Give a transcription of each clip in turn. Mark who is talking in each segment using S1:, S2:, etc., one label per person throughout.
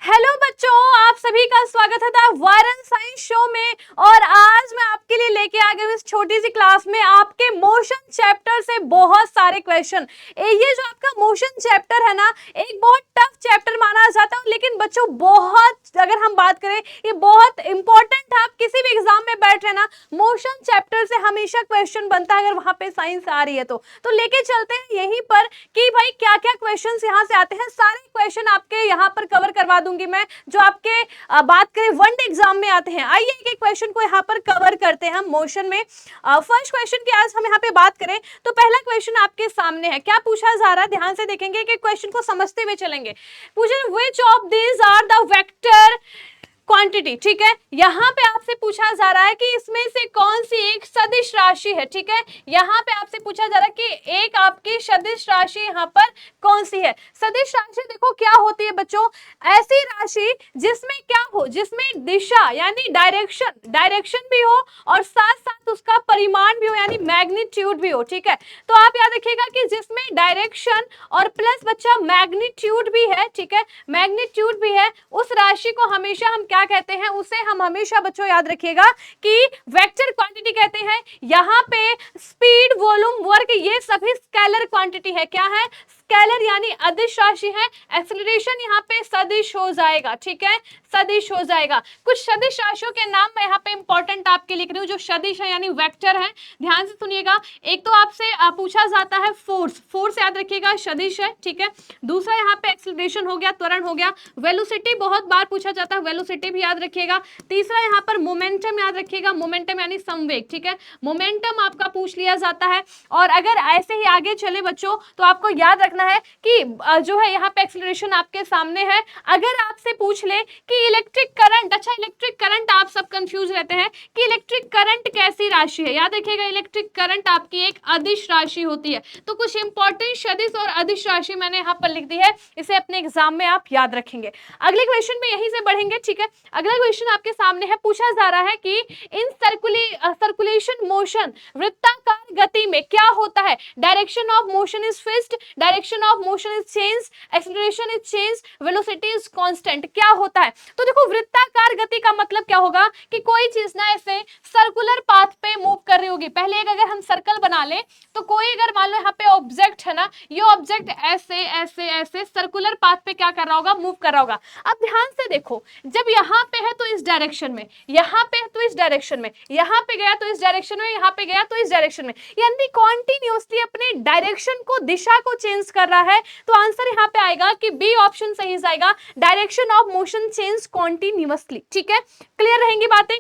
S1: Hello बच्चों, आप सभी का स्वागत है द वायरल साइंस शो में। और आज मैं आपके लिए लेके आ गई हूँ इस छोटी सी क्लास में आपके मोशन चैप्टर से बहुत सारे क्वेश्चन। ये जो आपका मोशन चैप्टर है ना, एक बहुत टफ चैप्टर माना जाता है, लेकिन बच्चों बहुत, अगर हम बात करें, ये बहुत इंपॉर्टेंट है। आप किसी भी एग्जाम में बैठ रहे ना, मोशन चैप्टर से हमेशा क्वेश्चन बनता है अगर वहां पे साइंस आ रही है तो लेके चलते हैं यहीं पर कि भाई क्या क्या क्वेश्चन यहाँ से आते हैं। सारे क्वेश्चन आपके यहाँ पर कवर करवा दूंगी मैं, जो आपके बात करें वनडे एग्जाम में आते हैं। आइए एक एक क्वेश्चन को यहाँ पर कवर करते हैं हम मोशन में। फर्स्ट क्वेश्चन की आज हम यहाँ पे बात करें तो पहला क्वेश्चन आपके सामने है। क्या पूछा जा रहा है, ध्यान से देखेंगे कि क्वेश्चन को समझते हुए चलेंगे। पूछे which of these are the vector quantity, ठीक है। यहाँ पे आपसे पूछा जा रहा है कि इसमें से कौन सी एक सदिश राशि है, ठीक है। यहाँ पे आपसे पूछा जा रहा है कि एक आपकी सदिश राशि यहाँ पर कौन सी है। सदिश राशि देखो क्या होती है बच्चों, ऐसी राशि जिसमें क्या हो, जिसमें दिशा यानी डायरेक्शन भी हो और साथ साथ उसका परिमाण भी हो यानी मैग्नीट्यूड भी हो, ठीक है। तो आप याद रखिएगा कि जिसमें डायरेक्शन और प्लस बच्चा मैग्नीट्यूड भी है, ठीक है, मैग्नीट्यूड भी है, उस राशि को हमेशा हम क्या कहते हैं, उसे हम हमेशा बच्चों याद रखिएगा कि वेक्टर क्वांटिटी कहते हैं। यहाँ पे स्पीड, वॉल्यूम, वर्क ये सभी स्केलर क्वांटिटी है। क्या है? स्केलर यानी अदिश राशि है। एक्सेलरेशन यहाँ पे सदिश हो जाएगा, ठीक है, सदिश हो जाएगा। कुछ सदिश राशियों के नाम मैं यहाँ पे इंपॉर्टेंट आपके लिख रही हूँ, जो सदिश है यानी वेक्टर है। ध्यान से सुनिएगा। एक तो आपसे पूछा जाता है फोर्स याद रखिएगा, सदिश है, ठीक है। दूसरा यहाँ पे एक्सेलरेशन हो गया, त्वरण हो गया। वेलोसिटी बहुत बार पूछा जाता है, वेलोसिटी भी याद रखिएगा। तीसरा यहाँ पर मोमेंटम याद रखिएगा, मोमेंटम यानी संवेग, ठीक है, मोमेंटम आपका पूछ लिया जाता है। और अगर ऐसे ही आगे चले बच्चों तो आपको याद रखना है कि जो है यहाँ पे एक्सेलरेशन आपके सामने है। अगर आपसे पूछ ले कि इलेक्ट्रिक करंट, अच्छा इलेक्ट्रिक करंट आप सब कंफ्यूज रहते हैं कि इलेक्ट्रिक करंट कैसी राशि है। याद रखिएगा इलेक्ट्रिक करंट आपकी एक अदिश राशि होती है। तो कुछ इंपॉर्टेंट सदिश और अदिश राशि मैंने यहाँ पर लिख दी है, इसे अपने एग्जाम में आप याद रखेंगे। अगले क्वेश्चन में यहीं से बढ़ेंगे, ठीक है। अगला क्वेश्चन आपके सामने है, पूछा जा रहा है कि इन सर्कुलेशन मोशन, वृत्ताकार गति में क्या होता है। Direction of motion is fixed, direction of motion is change, acceleration is change, velocity is constant. क्या होता है? तो देखो वृत्ताकार गति का मतलब क्या होगा कि कोई चीज ना ऐसे सर्कुलर पाथ पे मूव कर रही होगी। पहले एक अगर हम सर्कल बना ले तो कोई अगर मान लो यहाँ पे ऑब्जेक्ट है ना, ये ऑब्जेक्ट ऐसे ऐसे ऐसे सर्कुलर पाथ पे क्या कर रहा होगा, मूव कर रहा होगा। अब ध्यान से देखो, जब यहाँ पे है तो इस डायरेक्शन में, यहाँ पे है तो इस डायरेक्शन में, यहाँ पे गया तो इस डायरेक्शन में, यहाँ पे गया तो इस डायरेक्शन में, यानी कॉन्टिन्यूसली अपने डायरेक्शन को, दिशा को चेंज कर रहा है। तो आंसर यहाँ पे आएगा कि बी ऑप्शन सही जाएगा, direction of motion change continuously, ठीक है। क्लियर रहेंगी बातें?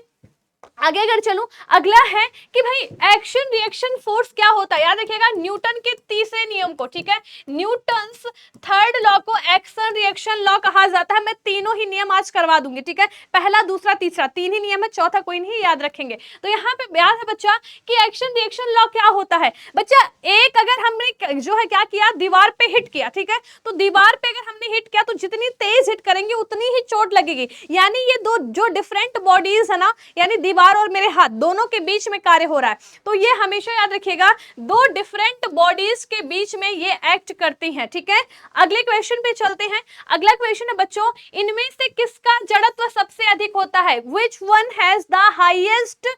S1: आगे अगर चलूं, अगला है कि भाई एक्शन रिएक्शन फोर्स क्या होता है। याद रखिएगा न्यूटन के तीसरे नियम को, ठीक है, न्यूटन्स थर्ड लॉ को एक्शन रिएक्शन लॉ कहा जाता है। मैं तीनों ही नियम आज करवा दूंगी, ठीक है, पहला दूसरा तीसरा, तीन ही नियम है, चौथा कोई नहीं, याद रखेंगे। तो यहाँ पे याद है बच्चा कि एक्शन रिएक्शन लॉ क्या होता है। बच्चा एक अगर हमने जो है क्या किया, दीवार पे हिट किया, ठीक है, तो दीवार पे अगर हमने हिट किया तो जितनी तेज हिट करेंगे उतनी ही चोट लगेगी। यानी ये दो जो डिफरेंट बॉडीज है ना, यानी दीवार और मेरे हाथ दोनों के बीच में कार्य हो रहा है। तो ये हमेशा याद रखिएगा, दो डिफरेंट बॉडीज के बीच में ये एक्ट करती हैं, ठीक है। अगले क्वेश्चन पे चलते हैं। अगला क्वेश्चन है बच्चों, इनमें से किसका जड़त्व सबसे अधिक होता है। Which one has the highest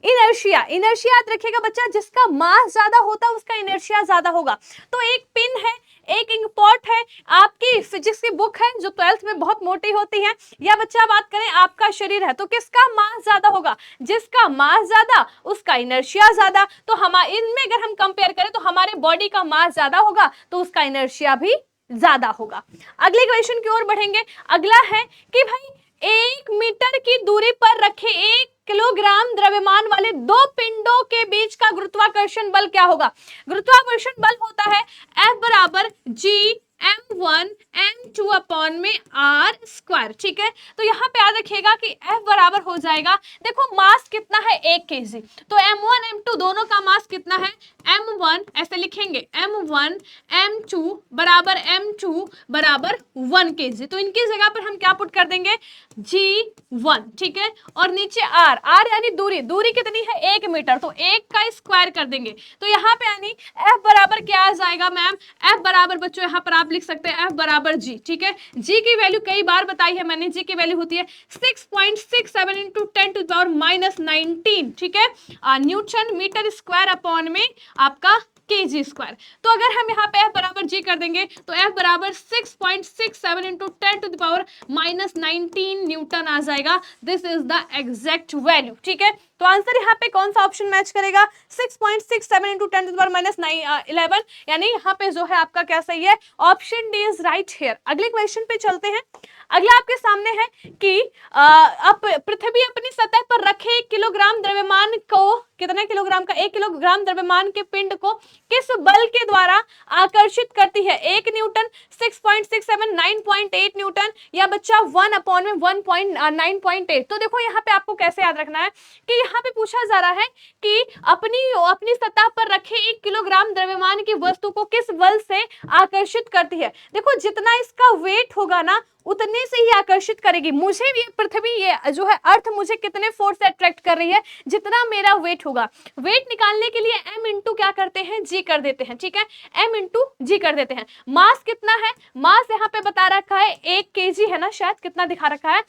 S1: inertia. Inertia याद रखिएगा बच्चा, जिसका मास ज्यादा होता है उसका इनर्शिया ज्यादा होगा। तो एक पिन है, एक इंकपॉट है, आपकी फिजिक्स की बुक है जो 12th में बहुत मोटी होती है, या बच्चा बात करें आपका शरीर है, तो किसका मास ज्यादा होगा। जिसका मास ज्यादा उसका इनर्शिया ज्यादा। तो हमारे इनमें अगर हम कंपेयर करें तो हमारे बॉडी का मास ज्यादा होगा तो उसका इनर्शिया भी ज्यादा होगा। अगले क्वेश्चन की ओर बढ़ेंगे। अगला है कि भाई 1 मीटर की दूरी पर रखे 1 किलोग्राम द्रव्यमान वाले दो पिंडों के बीच का गुरुत्वाकर्षण बल क्या होगा। गुरुत्वाकर्षण बल होता है F बराबर G m1 m2 अपॉन में r स्क्वायर, ठीक है। तो यहाँ पे याद रखिएगा कि F बराबर हो जाएगा, देखो मास कितना है 1 kg, तो m1 m2 दोनों का मास कितना है, m1 ऐसे लिखेंगे m1 m2 बराबर m2 बराबर 1 kg। तो इनकी जगह पर हम क्या पुट कर देंगे, G1, ठीक है, और नीचे R, R यानी दूरी, दूरी कितनी है 1 मीटर, तो 1 का स्क्वायर कर देंगे। तो यहाँ पे यानी F बराबर क्या आ जाएगा मैम, F बराबर बच्चों यहाँ पर आप लिख सकते हैं F बराबर G, ठीक है। G की वैल्यू कई बार बताई है मैंने, G की वैल्यू होती है 6.67 इंटू 10⁻19, ठीक है, न्यूटन मीटर स्क्वायर अपॉन में आपका kg स्क्वायर। तो अगर हम यहाँ पे F बराबर G कर देंगे तो F बराबर 6.67 इंटू 10⁻19 न्यूटन आ जाएगा। This is the exact value, ठीक है। तो आंसर यहाँ पे कौन सा ऑप्शन मैच करेगा, 6.67 इंटू 10⁻11, यानी यहाँ पे जो है आपका क्या सही है, option D is right here. अगले क्वेश्चन पे चलते हैं। अगला आपके सामने है कि पृथ्वी अपनी सतह पर रखे 1 किलोग्राम द्रव्यमान को, कितने किलोग्राम का, 1 किलोग्राम द्रव्यमान के पिंड को किस बल के द्वारा आकर्षित करती है, 1 न्यूटन, 6.67, 9.8 न्यूटन, या बच्चा 1 अपॉन में 1.9.8। तो देखो यहाँ पे आपको कैसे याद रखना है कि यहाँ पे पूछा जा रहा है कि अपनी सतह पर रखे 1 किलोग्राम द्रव्यमान की वस्तु को किस बल से आकर्षित करती है। देखो जितना इसका वेट होगा ना उतने से ही आकर्षित करेगी। मुझे ये पृथ्वी, ये जो है अर्थ मुझे कितने फोर्स से अट्रैक्ट कर रही है, जितना मेरा वेट होगा। वेट निकालने के लिए m इंटू क्या करते हैं, g कर देते हैं, ठीक है, m इंटू g कर देते हैं। मास कितना है, मास यहाँ पे बता रखा है 1 kg है ना, शायद कितना दिखा रखा है,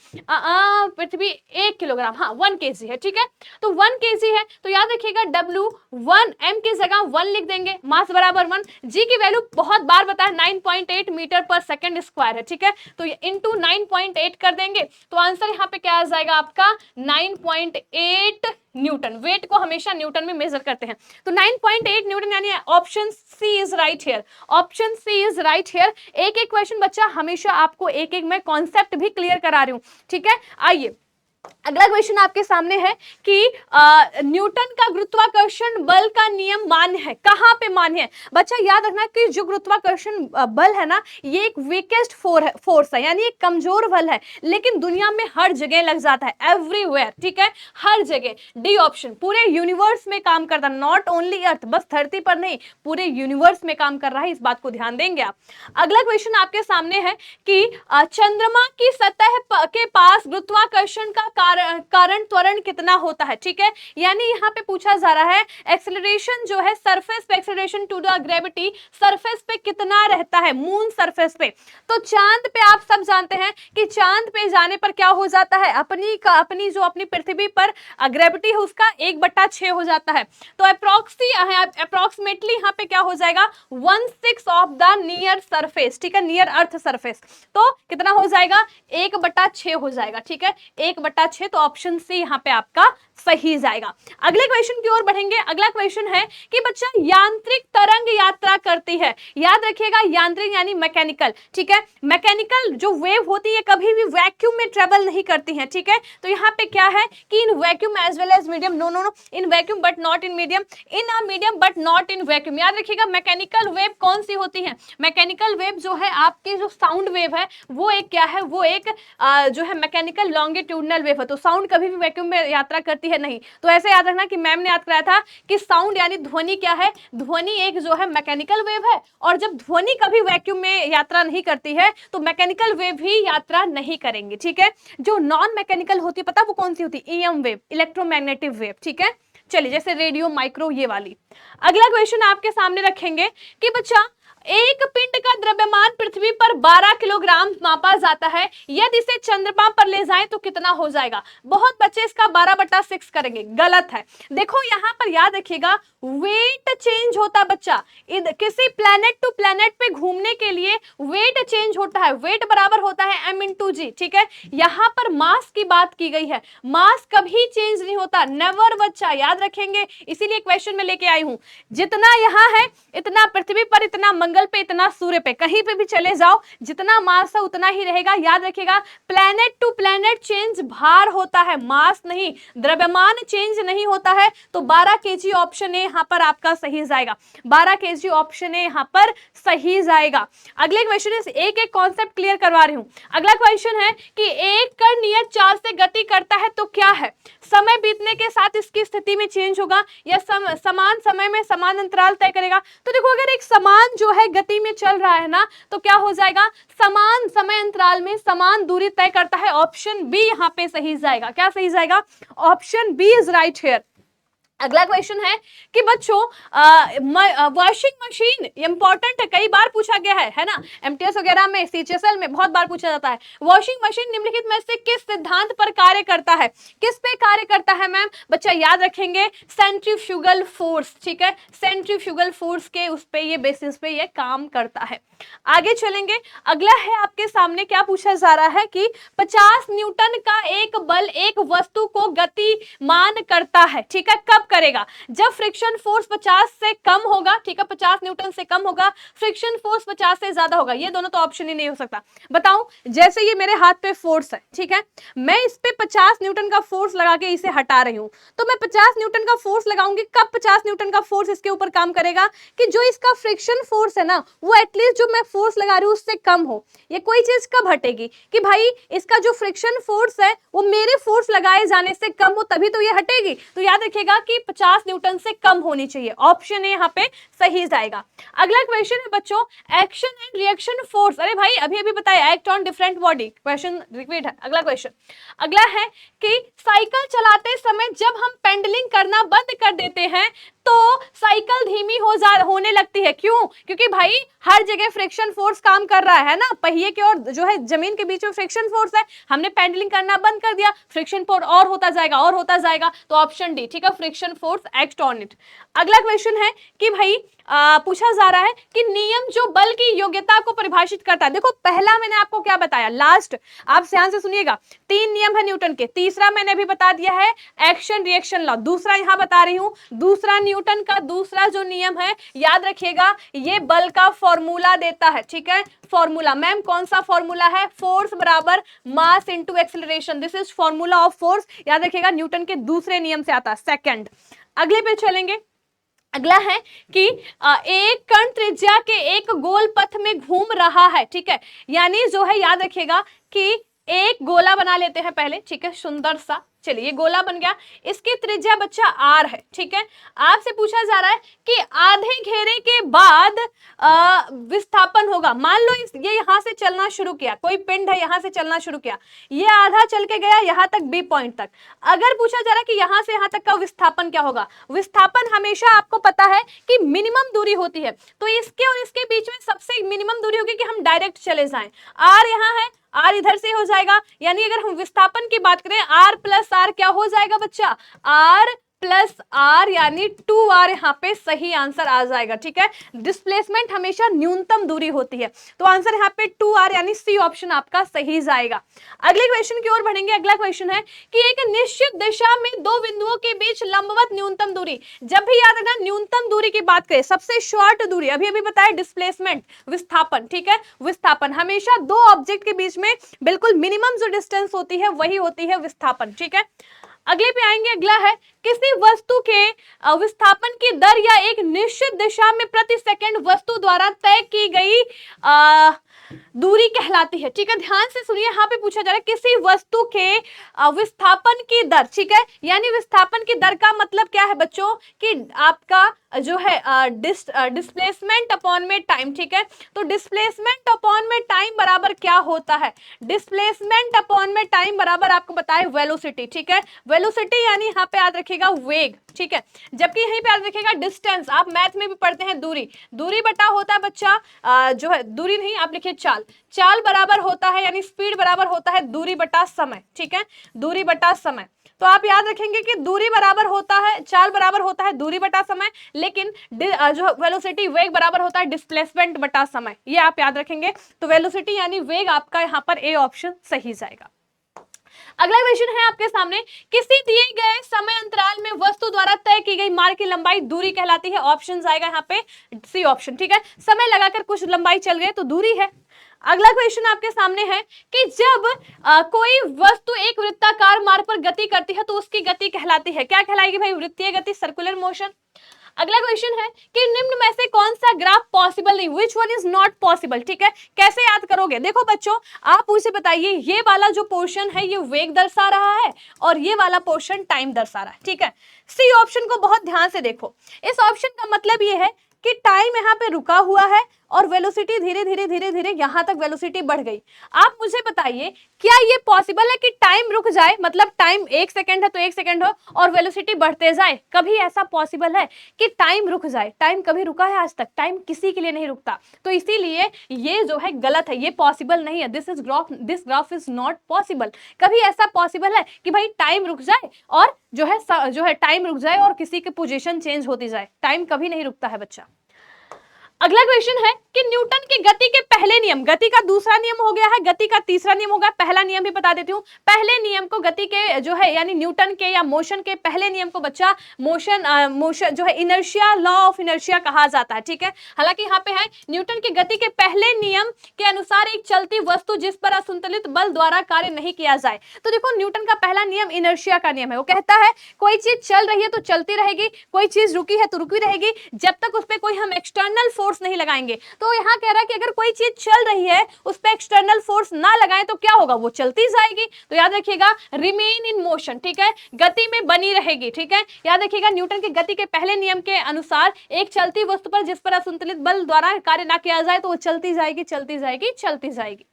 S1: पृथ्वी 1 किलोग्राम, हाँ 1 kg है, ठीक है। तो 1 kg है तो याद रखिएगा W 1, m की जगह 1 लिख देंगे, मास बराबर 1, g की वैल्यू बहुत बार बताया 9.8 मीटर पर सेकेंड स्क्वायर है, ठीक है। तो इंटू 9.8 कर देंगे तो आंसर यहाँ पे क्या आ जाएगा आपका 9.8 न्यूटन। वेट को हमेशा न्यूटन में मेजर करते हैं, तो 9.8 न्यूटन, यानी option C is right here, option C is right here. एक एक क्वेश्चन बच्चा हमेशा आपको एक एक मैं कॉन्सेप्ट भी क्लियर करा रही हूँ, ठीक है। आइए अगला क्वेश्चन आपके सामने है कि न्यूटन का गुरुत्वाकर्षण बल का नियम मान्य है, कहां पे मान्य है। बच्चा याद रखना कि जो गुरुत्वाकर्षण बल है ना, ये एक वीकेस्ट फोर्स है, यानी एक कमजोर बल है, लेकिन दुनिया में हर जगह लग जाता है, एवरीवेयर, ठीक है, हर जगह। डी ऑप्शन, पूरे यूनिवर्स में काम करता, नॉट ओनली अर्थ, बस धरती पर नहीं, पूरे यूनिवर्स में काम कर रहा है, इस बात को ध्यान देंगे आप। अगला क्वेश्चन आपके सामने है कि चंद्रमा की सतह के पास गुरुत्वाकर्षण का कारण त्वरण कितना होता है, ठीक है। यानी यहाँ पे पूछा जा रहा है एक्सेलरेशन जो है सरफेस पे, acceleration to the gravity surface पे कितना रहता है, मून सरफेस पे। तो चांद पे आप सब जानते हैं कि चांद पे जाने पर क्या हो जाता है, अपनी जो अपनी पृथ्वी पर ग्रेविटी है उसका 1/6 हो जाता है। तो अप्रोक्सीमेटली यहाँ पे क्या हो जाएगा 1/6 ऑफ द नियर सरफेस, ठीक है, नियर अर्थ सरफेस। तो कितना हो जाएगा 1/6 हो जाएगा, ठीक है, 1/6। तो ऑप्शन सी यहाँ पे आपका सही जाएगा। अगले क्वेश्चन की ओर बढ़ेंगे। अगला क्वेश्चन है कि बच्चा यांत्रिक तरंग यात्रा करती है, याद रखिएगा यांत्रिक यानी मैकेनिकल, ठीक है। मैकेनिकल जो वेव होती है कभी भी वैक्यूम में ट्रेवल नहीं करती है, ठीक है। तो यहाँ पे क्या है कि in vacuum as well as medium, no in vacuum but not in medium, in a medium but not in vacuum. याद रखिएगा मैकेनिकल वेव कौन सी होती है, मैकेनिकल वेव जो है आपकी जो साउंड वेव है वो एक क्या है, वो एक जो है मैकेनिकल लॉन्गिट्यूडनल वेव है। तो साउंड कभी भी वैक्यूम में यात्रा करती है नहीं। तो ऐसे याद रखना कि मैम ने याद कराया था कि साउंड यानी ध्वनि क्या है, ध्वनि एक जो है मैकेनिकल वेव है, और जब ध्वनि कभी वैक्यूम में यात्रा नहीं करती है तो मैकेनिकल वेव भी यात्रा नहीं करेंगे, ठीक है। जो नॉन मैकेनिकल होती है पता वो कौन सी होती है, ईएम वेव, इलेक्ट्रोमैग्नेटिक वेव, ठीक है। चलिए जैसे रेडियो, माइक्रो, ये वाली। अगला क्वेश्चन आपके सामने रखेंगे कि बच्चा एक पिंड का द्रव्यमान पृथ्वी पर 12 किलोग्राम मापा जाता है, यदि इसे चंद्रमा पर ले जाएं तो कितना हो जाएगा। बहुत बच्चे इसका 12/6 करेंगे, गलत है। देखो यहाँ पर याद रखिएगा वेट चेंज होता है बच्चा, किसी प्लैनेट टू प्लैनेट पे घूमने के लिए वेट चेंज होता है, वेट बराबर होता है m × g, ठीक है। यहाँ पर मास की बात की गई है, मास कभी चेंज नहीं होता, नेवर बच्चा, याद रखेंगे। इसीलिए क्वेश्चन में लेके आई हूं, जितना यहाँ है इतना पृथ्वी पर, इतना मंगल पे, इतना सूर्य पे, कहीं पे भी चले जाओ जितना मास है उतना ही रहेगा। याद रखिएगा प्लैनेट टू प्लैनेट चेंज भार होता है, मास नहीं, द्रव्यमान चेंज नहीं होता है। तो 12 kg ऑप्शन ए यहाँ पर आपका सही जाएगा, 12 kg ऑप्शन ए यहाँ पर सही जाएगा। अगले क्वेश्चन एक एक कॉन्सेप्ट क्लियर करवा रही हूं। अगला क्वेश्चन है कि एक कण नियत चाल से गति करता है तो क्या है, समय बीतने के साथ इसकी स्थिति में चेंज होगा या समान समय में समान अंतराल तय करेगा। तो देखो अगर एक समान जो है गति में चल रहा है ना तो क्या हो जाएगा, समान समय अंतराल में समान दूरी तय करता है। ऑप्शन बी यहाँ पे सही जाएगा, क्या सही जाएगा, option B is right here. अगला क्वेश्चन है कि बच्चों वॉशिंग मशीन इंपॉर्टेंट है, कई बार पूछा गया है ना, एमटीएस वगैरह में, सीएचएसएल में बहुत बार पूछा जाता है। वॉशिंग मशीन निम्नलिखित में से किस सिद्धांत पर कार्य करता है? किस पे कार्य करता है मैम? बच्चा याद रखेंगे सेंट्रीफ्यूगल फोर्स, ठीक है, सेंट्रीफ्यूगल फोर्स के उस पे ये बेसिस पे ये काम करता है। आगे चलेंगे, अगला है आपके सामने क्या पूछा जा रहा है कि 50 न्यूटन का एक बल एक वस्तु को गतिमान करता है, ठीक है, कब करेगा? जब फ्रिक्शन फोर्स 50 से कम होगा, ठीक है, 50 न्यूटन से कम होगा, फ्रिक्शन फोर्स 50 से ज्यादा होगा। ये दोनों तो ऑप्शन ही नहीं हो सकता। बताओ, जैसे ये मेरे हाथ पे फोर्स है, ठीक है, मैं इस पे 50 न्यूटन का फोर्स लगा के इसे हटा रही हूं, तो मैं 50 न्यूटन का फोर्स लगाऊंगी, कब 50 न्यूटन का फोर्स इसके ऊपर काम करेगा? कि जो इसका फ्रिक्शन फोर्स है ना, वो एटलीस्ट जो मैं फोर्स लगा रही हूं उससे कम हो। ये कोई चीज कब हटेगी? कि भाई इसका जो फ्रिक्शन फोर्स है वो मेरे फोर्स लगाए जाने से कम हो, तभी तो ये हटेगी। तो याद रखिएगा कि 50 न्यूटन से कम होनी चाहिए, ऑप्शन ए यहाँ पे सही जाएगा। अगला क्वेश्चन है बच्चों, एक्शन एंड रिएक्शन फोर्स। अरे भाई अभी अभी बताया, act on different body, question repeat है। अगला क्वेश्चन, अगला है कि साइकिल चलाते समय जब हम पेंडलिंग करना बंद कर देते हैं तो साइकिल धीमी होने लगती है, क्यों? क्योंकि भाई हर जगह फ्रिक्शन फोर्स काम कर रहा है ना, पहिए के और जो है जमीन के बीच में फ्रिक्शन फोर्स है, हमने पेंडलिंग करना बंद कर दिया, फ्रिक्शन फोर्स और होता जाएगा और होता जाएगा, तो ऑप्शन डी, ठीक है, friction force act on it. अगला क्वेश्चन है कि भाई पूछा जा रहा है कि नियम जो बल की योग्यता को परिभाषित करता है। देखो पहला मैंने आपको क्या बताया, लास्ट आप ध्यान से सुनिएगा, 3 नियम है न्यूटन के, तीसरा मैंने अभी बता दिया है एक्शन रिएक्शन लॉ, दूसरा यहां बता रही हूं, दूसरा न्यूटन का दूसरा जो नियम है, याद रखिएगा ये बल का फॉर्मूला देता है, ठीक है, फॉर्मूला। मैम कौन सा फॉर्मूला है? फोर्स बराबर mass into acceleration, this is formula of force, याद रखिएगा न्यूटन के दूसरे नियम से आता है, सेकंड। अगले पे चलेंगे, अगला है कि एक कण त्रिज्या के एक गोल पथ में घूम रहा है, ठीक है, यानी जो है याद रखिएगा कि एक गोला बना लेते हैं पहले, ठीक है, सुंदर सा, चलिए ये गोला बन गया, इसकी त्रिज्या बच्चा आर है, ठीक है। आपसे पूछा जा रहा है कि आधे घेरे के बाद विस्थापन होगा, मान लो ये यहां से चलना शुरू किया, कोई पिंड है यहां से चलना शुरू किया, ये आधा चल के गया यहां तक बी पॉइंट तक, अगर पूछा जा रहा है कि यहां से यहां तक का विस्थापन क्या होगा? विस्थापन हमेशा आपको पता है कि मिनिमम दूरी होती है, तो इसके और इसके बीच में सबसे मिनिमम दूरी होगी कि हम डायरेक्ट चले जाएं। आर यहां है, आर इधर से हो जाएगा, यानी अगर हम विस्थापन की बात करें आर प्लस आर क्या हो जाएगा बच्चा? आर प्लस आर, यानी 2r यहाँ पे सही आंसर आ जाएगा, ठीक है। डिस्प्लेसमेंट हमेशा न्यूनतम दूरी होती है, तो आंसर यहाँ पे 2r यानी सी ऑप्शन आपका सही जाएगा। अगले क्वेश्चन की ओर बढ़ेंगे। अगला क्वेश्चन है कि एक निश्चित दिशा में दो बिंदुओं के बीच लंबवत न्यूनतम दूरी, जब भी याद रखना न्यूनतम दूरी की बात करें, सबसे शॉर्ट दूरी, अभी अभी बताया डिस्प्लेसमेंट, विस्थापन, ठीक है, विस्थापन हमेशा दो ऑब्जेक्ट के बीच में बिल्कुल मिनिमम जो डिस्टेंस होती है वही होती है विस्थापन, ठीक है। अगले पे आएंगे, अगला है किसी वस्तु के विस्थापन की दर या एक निश्चित दिशा में प्रति सेकंड वस्तु द्वारा तय की गई दूरी कहलाती है, ठीक है। ध्यान से सुनिए, यहाँ पे पूछा जा रहा है किसी वस्तु के विस्थापन की दर, ठीक है, यानी विस्थापन की दर का मतलब क्या है बच्चों कि आपका जो है डिस्प्लेसमेंट अपॉन में टाइम, ठीक है। तो डिस्प्लेसमेंट अपॉन में टाइम बराबर क्या होता है? डिस्प्लेसमेंट अपॉन में टाइम बराबर आपको बताए वेलोसिटी, ठीक है, वेलोसिटी यानी यहाँ पे याद रखिएगा वेग, ठीक है, जबकि यहीं पे याद रखिएगा डिस्टेंस, आप मैथ में भी पढ़ते हैं दूरी, दूरी बटा होता है बच्चा जो है दूरी नहीं, आप लिखिए चाल, चाल बराबर होता है यानी स्पीड बराबर होता है दूरी बटा समय, ठीक है, दूरी बटा समय। तो आप याद रखेंगे कि दूरी बराबर होता है, चाल बराबर होता है दूरी बटा समय, लेकिन जो वेलोसिटी वेग बराबर होता है डिस्प्लेसमेंट बटा समय, ये आप याद रखेंगे। तो वेलोसिटी यानी वेग आपका यहाँ पर ए ऑप्शन सही जाएगा। अगला क्वेश्चन है आपके सामने, किसी दिए गए समय अंतराल में वस्तु द्वारा तय की गई मार्ग की लंबाई दूरी कहलाती है, ऑप्शन आएगा यहाँ पे सी ऑप्शन, ठीक है, समय लगाकर कुछ लंबाई चल गए तो दूरी है। अगला क्वेश्चन आपके सामने है कि जब कोई वस्तु एक वृत्ताकार मार्ग पर गति करती है तो उसकी गति कहलाती है, क्या कहलाएगी भाई? वृत्तीय गति, सर्कुलर मोशन। अगला क्वेश्चन है कि निम्न में से कौन सा ग्राफ पॉसिबल नहीं, which one is not possible, ठीक है। कैसे याद करोगे? देखो बच्चों, आप मुझे बताइए, ये वाला जो पोर्शन है ये वेग दर्शा रहा है और ये वाला पोर्शन टाइम दर्शा रहा है, ठीक है। सी ऑप्शन को बहुत ध्यान से देखो, इस ऑप्शन का मतलब ये है कि टाइम यहाँ पे रुका हुआ है और वेलोसिटी धीरे धीरे धीरे धीरे यहां तक वेलोसिटी बढ़ गई। आप मुझे बताइए क्या ये पॉसिबल है कि टाइम रुक जाए, मतलब टाइम 1 सेकंड है तो 1 सेकंड हो और वेलोसिटी बढ़ते जाए? कभी ऐसा पॉसिबल है कि टाइम रुक जाए? टाइम कभी रुका है आज तक? टाइम किसी के लिए नहीं रुकता, तो इसीलिए ये जो है गलत है, ये पॉसिबल नहीं है। This graph is not possible. कभी ऐसा पॉसिबल है कि भाई टाइम रुक जाए और जो है टाइम रुक जाए और किसी की पोजीशन चेंज होती जाए? टाइम कभी नहीं रुकता है बच्चा। अगला क्वेश्चन है कि न्यूटन की गति के पहले नियम, गति का दूसरा नियम हो गया है, गति का तीसरा नियम होगा, पहला नियम भी बता देती हूँ। पहले नियम को गति के जो है यानी न्यूटन के या मोशन के पहले नियम को बच्चा मोशन जो है इनर्शिया, लॉ ऑफ इनर्शिया कहा जाता है, ठीक है। हालांकि यहाँ पे है न्यूटन की गति के पहले नियम के अनुसार एक चलती वस्तु जिस पर असंतुलित बल द्वारा कार्य नहीं किया जाए। तो देखो न्यूटन का पहला नियम इनर्शिया का नियम है। वो कहता है कोई चीज चल रही है तो चलती रहेगी, कोई चीज रुकी है तो रुकी रहेगी, जब तक उस पर कोई हम एक्सटर्नल फोर्स नहीं लगाएंगे। तो यहाँ कह रहा है कि अगर कोई चीज चल रही है उस पर एक्सटर्नल फोर्स ना लगाएं तो क्या होगा, वो चलती जाएगी। तो याद रखिएगा रिमेन इन मोशन, ठीक है, गति में बनी रहेगी, ठीक है। याद रखिएगा न्यूटन की गति के पहले नियम के अनुसार एक चलती वस्तु पर जिस पर असंतुलित बल द्वारा कार्य ना किया जाए तो वो चलती जाएगी चलती जाएगी चलती जाएगी।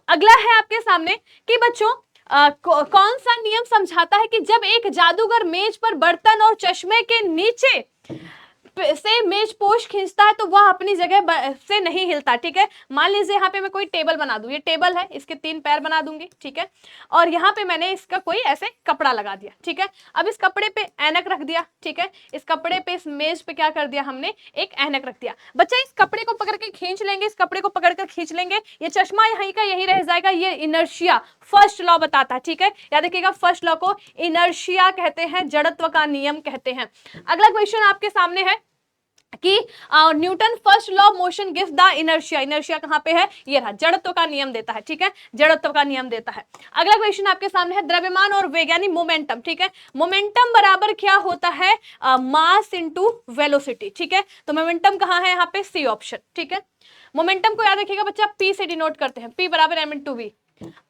S1: अगला है आपके सामने कि बच्चों कौन सा नियम समझाता है कि जब एक जादूगर मेज पर बर्तन और चश्मे के नीचे से मेज पोश खींचता है तो वह अपनी जगह से नहीं हिलता, ठीक है। मान लीजिए यहाँ पे मैं कोई टेबल बना दूं, ये टेबल है, इसके 3 पैर बना दूंगी, ठीक है, और यहाँ पे मैंने इसका कोई ऐसे कपड़ा लगा दिया, ठीक है। अब इस कपड़े पे ऐनक रख दिया, ठीक है, इस कपड़े पे इस मेज पे क्या कर दिया हमने, एक ऐनक रख दिया। बच्चा इस कपड़े को पकड़ के खींच लेंगे, इस कपड़े को पकड़ कर खींच लेंगे, ये चश्मा यहीं का यहीं रह जाएगा। ये इनर्शिया फर्स्ट लॉ बताता है, ठीक है। याद रखिएगा फर्स्ट लॉ को इनर्शिया कहते हैं, जड़त्व का नियम कहते हैं। अगला क्वेश्चन आपके सामने है कि Newton first law motion gives the inertia. Inertia कहां पे है, ये रहा, जड़त्व का नियम देता है, ठीक है, जड़त्व का नियम देता है। अगला क्वेश्चन आपके सामने है द्रव्यमान और वेग यानी मोमेंटम, ठीक है। मोमेंटम बराबर क्या होता है, मास इनटू वेलोसिटी, ठीक है। तो मोमेंटम कहां है, यहाँ पे सी ऑप्शन, ठीक है। मोमेंटम को याद रखिएगा बच्चा पी से डिनोट करते हैं, पी बराबर एम इनटू वी।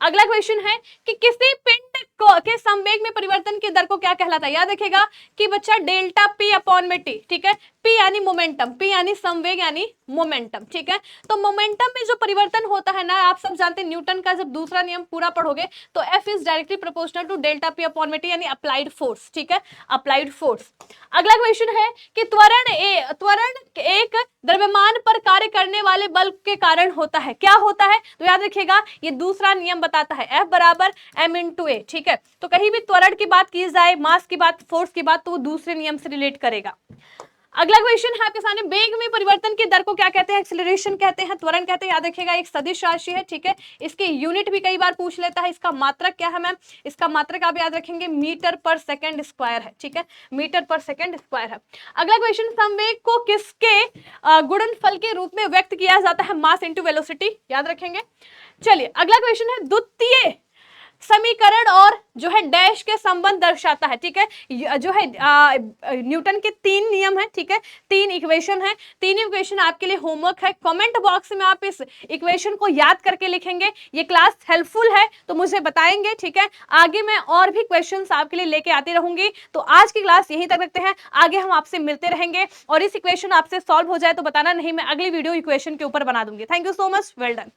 S1: अगला क्वेश्चन है कि किसी पिंड के संवेग में परिवर्तन की दर को क्या कहलाता है। याद रखिएगा कि बच्चा डेल्टा पी अपॉन में टी, ठीक है। पी यानी मोमेंटम, पी यानी संवेग यानी मोमेंटम, ठीक है। तो मोमेंटम में जो परिवर्तन होता है ना, आप सब जानते हैं न्यूटन का जब दूसरा नियम पूरा पढ़ोगे तो F is directly proportional to delta P upon में टी यानी अप्लाइड फोर्स, ठीक है, अप्लाइड फोर्स। अगला क्वेश्चन है कि त्वरण एक द्रव्यमान पर कार्य करने वाले बल के कारण होता है, क्या होता है। तो याद रखिएगा ये दूसरा नियम बताता है, एफ बराबर एम इनटू ए, ठीक है। तो कहीं भी त्वरण की बात की जाए, मास की बात, फोर्स की बात, तो वो दूसरे नियम से रिलेट करेगा। अगला क्वेश्चन है आपके सामने, वेग में परिवर्तन की दर को क्या कहते हैं, एक्सेलरेशन कहते हैं, त्वरण कहते हैं। याद रखिएगा एक सदिश राशि है, ठीक है, इसकी यूनिट भी कई बार पूछ लेता है। इसका मात्रक क्या है मैम, इसका मात्रक आप याद रखेंगे मीटर पर सेकंड स्क्वायर है, ठीक है, मीटर पर सेकंड स्क्वायर है। अगला क्वेश्चन, संवेग को किसके गुणनफल के रूप में व्यक्त किया जाता है, मास इंटू वेलोसिटी, याद रखेंगे। चलिए अगला क्वेश्चन है द्वितीय समीकरण और जो है डैश के संबंध दर्शाता है, ठीक है। जो है न्यूटन के 3 नियम है, ठीक है, 3 इक्वेशन है। 3 इक्वेशन आपके लिए होमवर्क है, कमेंट बॉक्स में आप इस इक्वेशन को याद करके लिखेंगे। ये क्लास हेल्पफुल है तो मुझे बताएंगे, ठीक है। आगे मैं और भी क्वेश्चंस आपके लिए लेके आती रहूंगी। तो आज की क्लास यहीं तक रखते हैं, आगे हम आपसे मिलते रहेंगे। और इस इक्वेशन आपसे सॉल्व हो जाए तो बताना, नहीं मैं अगली वीडियो इक्वेशन के ऊपर बना दूंगी। Thank you so much, well done.